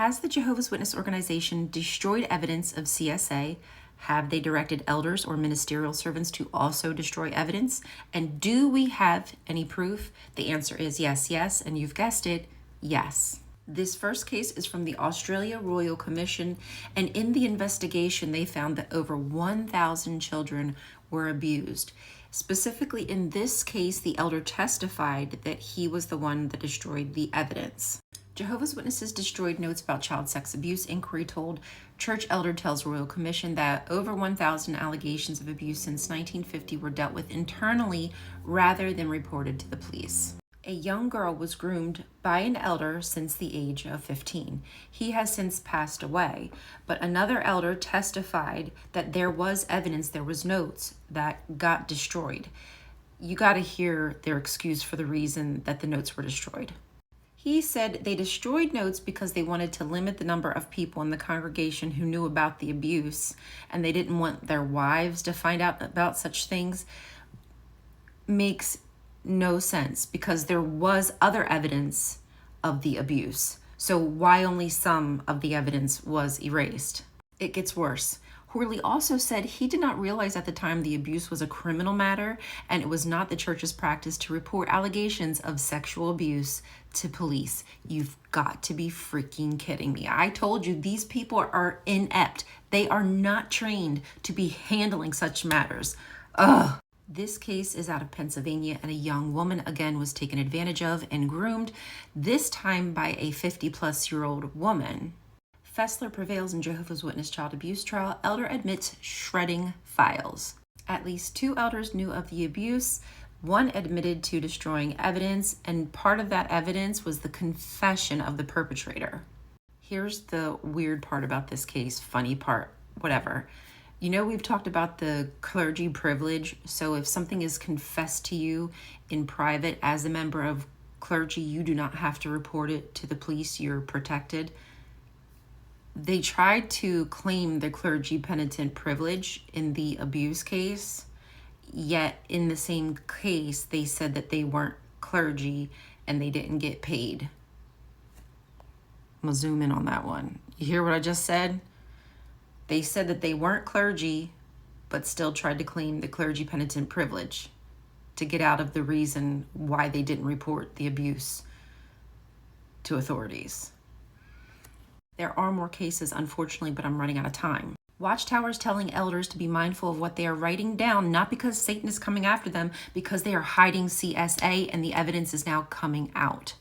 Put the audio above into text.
Has the Jehovah's Witness organization destroyed evidence of CSA? Have they directed elders or ministerial servants to also destroy evidence? And do we have any proof? The answer is yes, and you've guessed it, yes. This first case is from the Australia Royal Commission, and in the investigation, they found that over 1,000 children were abused. Specifically in this case, the elder testified that he was the one that destroyed the evidence. Jehovah's Witnesses destroyed notes about child sex abuse. Inquiry told church elder tells Royal Commission that over 1,000 allegations of abuse since 1950 were dealt with internally rather than reported to the police. A young girl was groomed by an elder since the age of 15. He has since passed away, but another elder testified that there was evidence, there was notes that got destroyed. You got to hear their excuse for the reason that the notes were destroyed. He said they destroyed notes because they wanted to limit the number of people in the congregation who knew about the abuse, and they didn't want their wives to find out about such things. Makes no sense because there was other evidence of the abuse. So why only some of the evidence was erased? It gets worse. Horley also said he did not realize at the time the abuse was a criminal matter, and it was not the church's practice to report allegations of sexual abuse to police. You've got to be freaking kidding me. I told you these people are inept. They are not trained to be handling such matters. Ugh. This case is out of Pennsylvania, and a young woman again was taken advantage of and groomed, this time by a 50-plus-year-old woman. Fessler prevails in Jehovah's Witness child abuse trial. Elder admits shredding files. At least 2 elders knew of the abuse. 1 admitted to destroying evidence, and part of that evidence was the confession of the perpetrator. Here's the weird part about this case, funny part, whatever. You know, we've talked about the clergy privilege. So if something is confessed to you in private as a member of clergy, you do not have to report it to the police. You're protected. They tried to claim the clergy penitent privilege in the abuse case, yet in the same case, they said that they weren't clergy and they didn't get paid. I'm gonna zoom in on that one. You hear what I just said? They said that they weren't clergy, but still tried to claim the clergy penitent privilege to get out of the reason why they didn't report the abuse to authorities. There are more cases, unfortunately, but I'm running out of time. Watchtower is telling elders to be mindful of what they are writing down, not because Satan is coming after them, because they are hiding CSA and the evidence is now coming out.